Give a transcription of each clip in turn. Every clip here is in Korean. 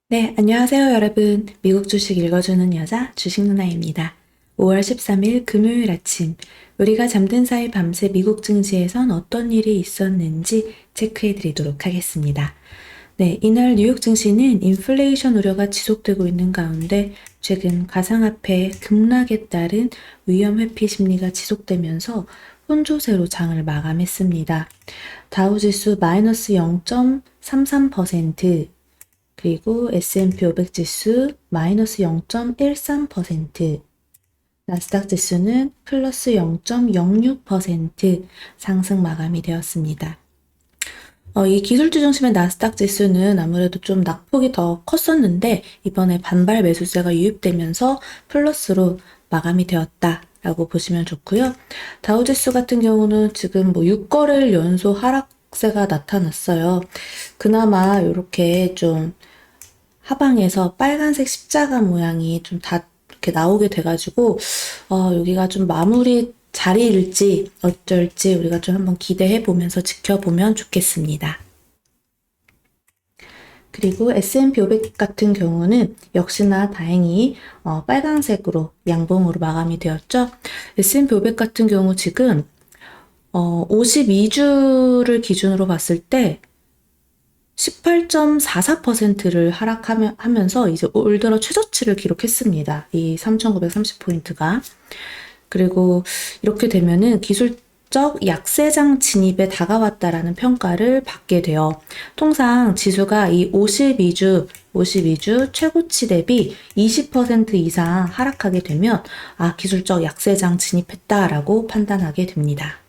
네, 안녕하세요, 여러분. 미국 주식 읽어주는 여자 주식 누나입니다. 5월 13일 금요일 아침, 우리가 잠든 사이 밤새 미국 증시에선 어떤 일이 있었는지 체크해 드리도록 하겠습니다. 네, 이날 뉴욕 증시는 인플레이션 우려가 지속되고 있는 가운데 최근 가상화폐 급락에 따른 위험 회피 심리가 지속되면서 혼조세로 장을 마감했습니다. 다우지수 마이너스 0.33%, 그리고 S&P 500 지수 마이너스 0.13%, 나스닥 지수는 플러스 0.06% 상승 마감이 되었습니다. 이 기술주 중심의 나스닥 지수는 아무래도 좀 낙폭이 더 컸었는데 이번에 반발 매수세가 유입되면서 플러스로 마감이 되었다라고 보시면 좋고요. 다우지수 같은 경우는 지금 6거래일 연속 하락세가 나타났어요. 그나마 이렇게 좀 하방에서 빨간색 십자가 모양이 좀 다 이렇게 나오게 돼가지고 여기가 좀 마무리 자리일지 어쩔지 우리가 좀 한번 기대해 보면서 지켜보면 좋겠습니다. 그리고 S&P 500 같은 경우는 역시나 다행히 빨간색으로 양봉으로 마감이 되었죠. S&P 500 같은 경우 지금 52주를 기준으로 봤을 때 18.44%를 하락하면서 이제 올 들어 최저치를 기록했습니다. 이 3,930포인트가. 그리고 이렇게 되면은 기술적 약세장 진입에 다가왔다라는 평가를 받게 돼요. 통상 지수가 이 52주 최고치 대비 20% 이상 하락하게 되면 기술적 약세장 진입했다라고 판단하게 됩니다.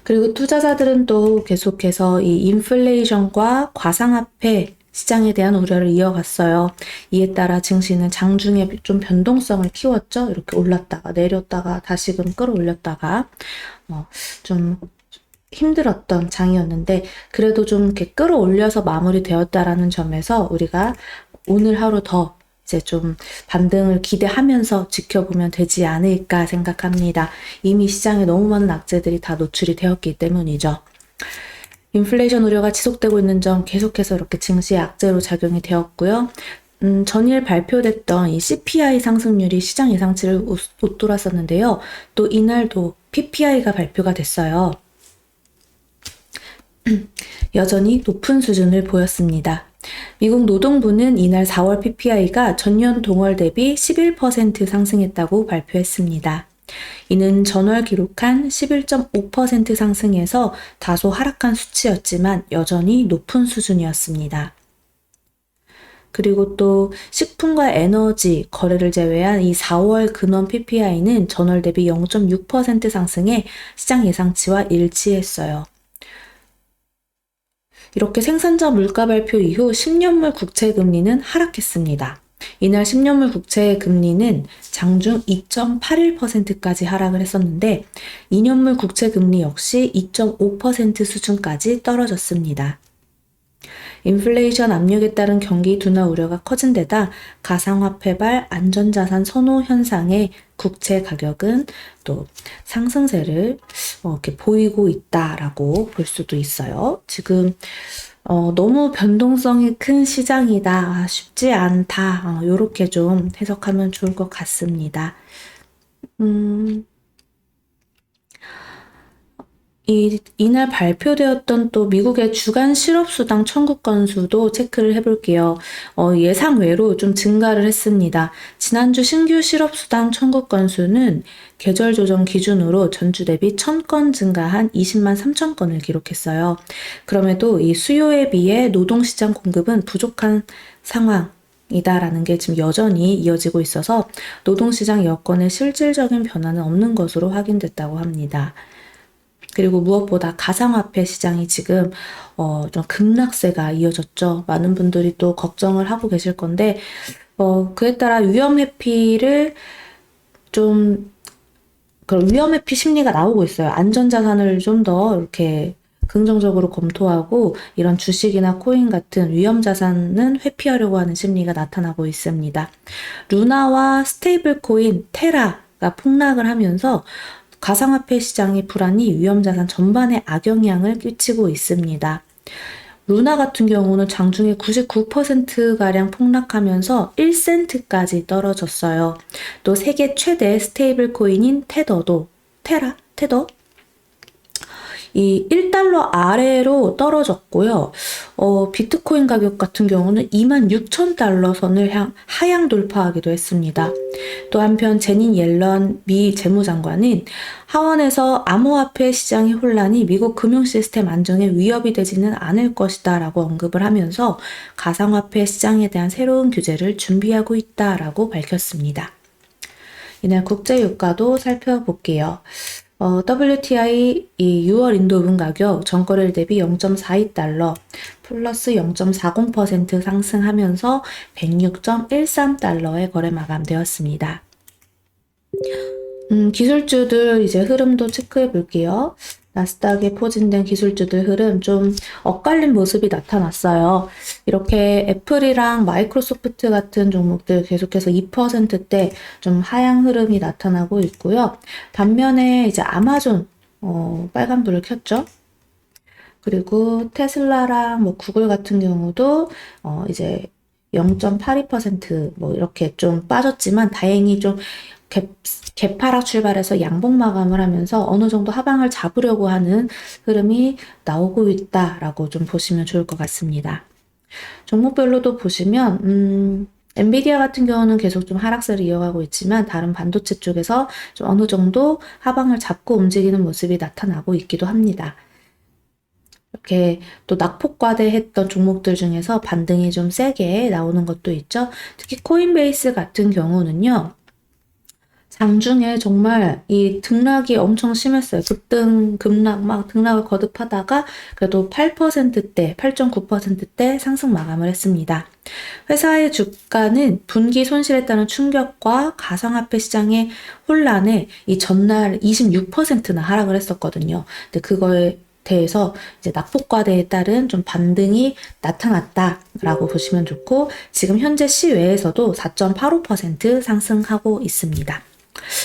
그리고 투자자들은 또 계속해서 이 인플레이션과 가상화폐 시장에 대한 우려를 이어갔어요. 이에 따라 증시는 장중에 좀 변동성을 키웠죠. 이렇게 올랐다가 내렸다가 다시금 끌어올렸다가 좀 힘들었던 장이었는데 그래도 좀 이렇게 끌어올려서 마무리되었다라는 점에서 우리가 오늘 하루 더 이제 좀 반등을 기대하면서 지켜보면 되지 않을까 생각합니다. 이미 시장에 너무 많은 악재들이 다 노출이 되었기 때문이죠. 인플레이션 우려가 지속되고 있는 점 계속해서 이렇게 증시의 악재로 작용이 되었고요. 전일 발표됐던 이 CPI 상승률이 시장 예상치를 웃돌았었는데요. 또 이날도 PPI가 발표가 됐어요. 여전히 높은 수준을 보였습니다. 미국 노동부는 이날 4월 PPI가 전년 동월 대비 11% 상승했다고 발표했습니다. 이는 전월 기록한 11.5% 상승에서 다소 하락한 수치였지만 여전히 높은 수준이었습니다. 그리고 또 식품과 에너지 거래를 제외한 이 4월 근원 PPI는 전월 대비 0.6% 상승해 시장 예상치와 일치했어요. 이렇게 생산자 물가 발표 이후 10년물 국채 금리는 하락했습니다. 이날 10년물 국채 금리는 장중 2.81%까지 하락을 했었는데 2년물 국채 금리 역시 2.5% 수준까지 떨어졌습니다. 인플레이션 압력에 따른 경기 둔화 우려가 커진 데다 가상화폐발 안전자산 선호 현상에 국채 가격은 또 상승세를 이렇게 보이고 있다라고 볼 수도 있어요. 지금 너무 변동성이 큰 시장이다, 쉽지 않다, 이렇게 좀 해석하면 좋을 것 같습니다. 이날 발표되었던 또 미국의 주간 실업수당 청구 건수도 체크를 해볼게요. 예상외로 좀 증가를 했습니다. 지난주 신규 실업수당 청구 건수는 계절 조정 기준으로 전주 대비 1000건 증가한 20만 3천 건을 기록했어요. 그럼에도 이 수요에 비해 노동시장 공급은 부족한 상황이다라는 게 지금 여전히 이어지고 있어서 노동시장 여건에 실질적인 변화는 없는 것으로 확인됐다고 합니다. 그리고 무엇보다 가상화폐 시장이 지금 좀 급락세가 이어졌죠. 많은 분들이 또 걱정을 하고 계실 건데 그에 따라 위험 회피를 좀 그런 위험 회피 심리가 나오고 있어요. 안전자산을 좀 더 이렇게 긍정적으로 검토하고 이런 주식이나 코인 같은 위험 자산은 회피하려고 하는 심리가 나타나고 있습니다. 루나와 스테이블 코인 테라가 폭락을 하면서 가상화폐 시장의 불안이 위험자산 전반에 악영향을 끼치고 있습니다. 루나 같은 경우는 장중에 99%가량 폭락하면서 1센트까지 떨어졌어요. 또 세계 최대 스테이블 코인인 테더? 이 1달러 아래로 떨어졌고요. 비트코인 가격 같은 경우는 26,000달러 선을 하향 돌파하기도 했습니다. 또 한편 제닛 옐런 미 재무장관은 하원에서 암호화폐 시장의 혼란이 미국 금융 시스템 안정에 위협이 되지는 않을 것이다 라고 언급을 하면서 가상화폐 시장에 대한 새로운 규제를 준비하고 있다라고 밝혔습니다. 이날 국제유가도 살펴볼게요. WTI 이 6월 인도분 가격 전거래일 대비 0.42달러 플러스 0.40% 상승하면서 106.13달러에 거래 마감되었습니다. 기술주들 이제 흐름도 체크해 볼게요. 나스닥에 포진된 기술주들 흐름 좀 엇갈린 모습이 나타났어요. 이렇게 애플이랑 마이크로소프트 같은 종목들 계속해서 2%대 좀 하향 흐름이 나타나고 있고요. 반면에 이제 아마존 빨간불을 켰죠. 그리고 테슬라랑 뭐 구글 같은 경우도 이제 0.82% 이렇게 좀 빠졌지만 다행히 좀 개파락 출발해서 양봉 마감을 하면서 어느 정도 하방을 잡으려고 하는 흐름이 나오고 있다라고 좀 보시면 좋을 것 같습니다. 종목별로도 보시면 엔비디아 같은 경우는 계속 좀 하락세를 이어가고 있지만 다른 반도체 쪽에서 좀 어느 정도 하방을 잡고 움직이는 모습이 나타나고 있기도 합니다. 이렇게 또 낙폭과대했던 종목들 중에서 반등이 좀 세게 나오는 것도 있죠. 특히 코인베이스 같은 경우는요. 장중에 정말 이 등락이 엄청 심했어요. 급락, 막 등락을 거듭하다가 그래도 8%대, 8.9%대 상승 마감을 했습니다. 회사의 주가는 분기 손실에 따른 충격과 가상화폐 시장의 혼란에 이 전날 26%나 하락을 했었거든요. 근데 그거에 대해서 이제 낙폭과대에 따른 좀 반등이 나타났다라고 보시면 좋고, 지금 현재 시외에서도 4.85% 상승하고 있습니다.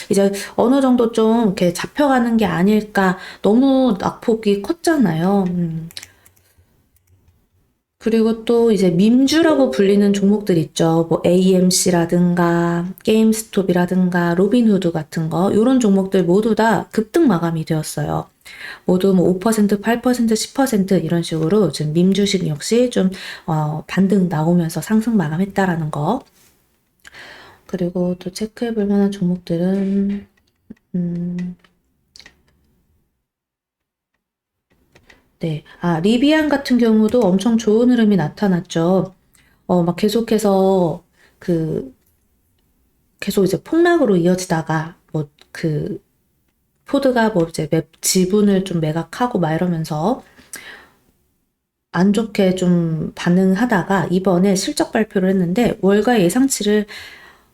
이제 어느 정도 좀 이렇게 잡혀가는 게 아닐까. 너무 낙폭이 컸잖아요. 그리고 또 이제 밈주라고 불리는 종목들 있죠. 뭐 AMC라든가 게임스톱이라든가 로빈후드 같은 거, 이런 종목들 모두 다 급등 마감이 되었어요. 모두 뭐 5%, 8%, 10% 이런 식으로 지금 밈주식 역시 좀 반등 나오면서 상승 마감했다라는 거. 그리고 또 체크해 볼 만한 종목들은 네. 리비안 같은 경우도 엄청 좋은 흐름이 나타났죠. 막 계속해서 계속 이제 폭락으로 이어지다가 포드가 이제 지분을 좀 매각하고 막 이러면서 안 좋게 좀 반응하다가 이번에 실적 발표를 했는데 월가 예상치를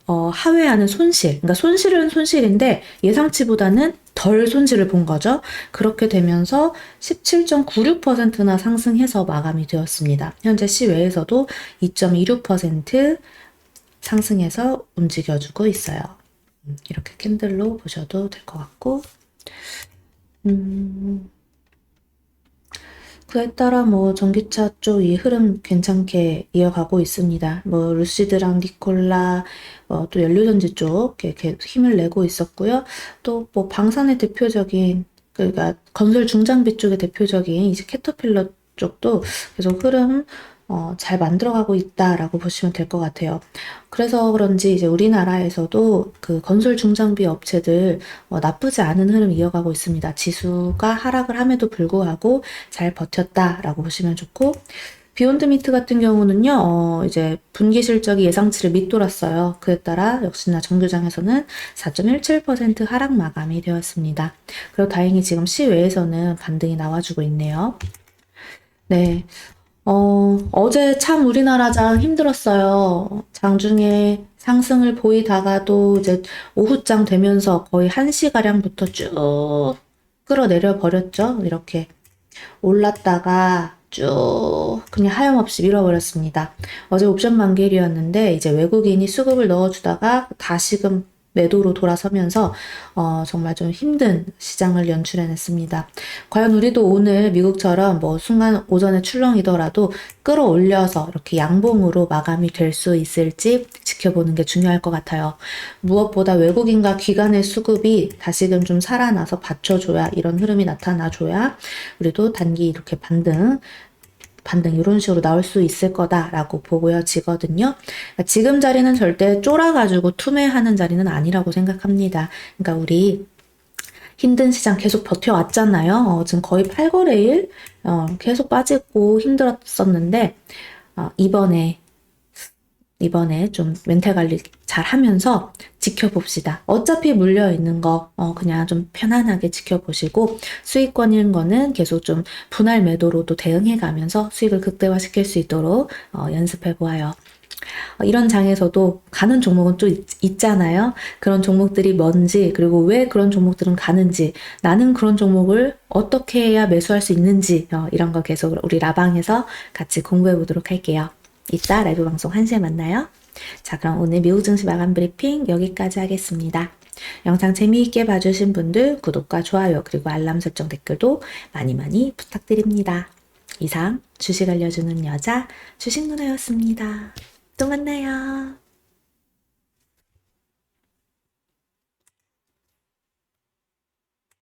하회하는 손실. 그러니까 손실은 손실인데 예상치보다는 덜 손실을 본 거죠. 그렇게 되면서 17.96%나 상승해서 마감이 되었습니다. 현재 시외에서도 2.26% 상승해서 움직여주고 있어요. 이렇게 캔들로 보셔도 될 것 같고, 그에 따라 뭐 전기차 쪽 이 흐름 괜찮게 이어가고 있습니다. 뭐 루시드랑 니콜라, 또 연료전지 쪽 이렇게 힘을 내고 있었고요. 또 뭐 방산의 대표적인, 그러니까 건설 중장비 쪽의 대표적인 이제 캐터필러 쪽도 계속 흐름 잘 만들어가고 있다라고 보시면 될 것 같아요. 그래서 그런지 이제 우리나라에서도 그 건설 중장비 업체들 나쁘지 않은 흐름 이어가고 있습니다. 지수가 하락을 함에도 불구하고 잘 버텼다라고 보시면 좋고, 비욘드미트 같은 경우는요, 이제 분기 실적이 예상치를 밑돌았어요. 그에 따라 역시나 정규장에서는 4.17% 하락 마감이 되었습니다. 그리고 다행히 지금 시외에서는 반등이 나와주고 있네요. 네. 어제 참 우리나라장 힘들었어요. 장중에 상승을 보이다가도 이제 오후장 되면서 거의 1시가량부터 쭉 끌어내려 버렸죠. 이렇게 올랐다가 쭉 그냥 하염없이 밀어버렸습니다. 어제 옵션 만기일이었는데 이제 외국인이 수급을 넣어주다가 다시금 매도로 돌아서면서 정말 좀 힘든 시장을 연출해냈습니다. 과연 우리도 오늘 미국처럼 뭐 순간 오전에 출렁이더라도 끌어올려서 이렇게 양봉으로 마감이 될 수 있을지 지켜보는 게 중요할 것 같아요. 무엇보다 외국인과 기관의 수급이 다시금 좀 살아나서 받쳐줘야, 이런 흐름이 나타나줘야 우리도 단기 이렇게 반등 이런 식으로 나올 수 있을 거다라고 보여지거든요. 그러니까 지금 자리는 절대 쫄아가지고 투매하는 자리는 아니라고 생각합니다. 그러니까 우리 힘든 시장 계속 버텨왔잖아요. 지금 거의 8거래일 계속 빠지고 힘들었었는데 이번에 좀 멘탈 관리 잘 하면서 지켜봅시다. 어차피 물려있는 거 그냥 좀 편안하게 지켜보시고, 수익권인 거는 계속 좀 분할 매도로도 대응해가면서 수익을 극대화시킬 수 있도록 연습해보아요. 이런 장에서도 가는 종목은 또 있잖아요. 그런 종목들이 뭔지, 그리고 왜 그런 종목들은 가는지, 나는 그런 종목을 어떻게 해야 매수할 수 있는지, 이런 거 계속 우리 라방에서 같이 공부해 보도록 할게요. 이따 라이브 방송 1시에 만나요. 자, 그럼 오늘 미국 증시 마감 브리핑 여기까지 하겠습니다. 영상 재미있게 봐주신 분들 구독과 좋아요 그리고 알람 설정 댓글도 많이 부탁드립니다. 이상 주식 알려주는 여자 주식 누나였습니다. 또 만나요.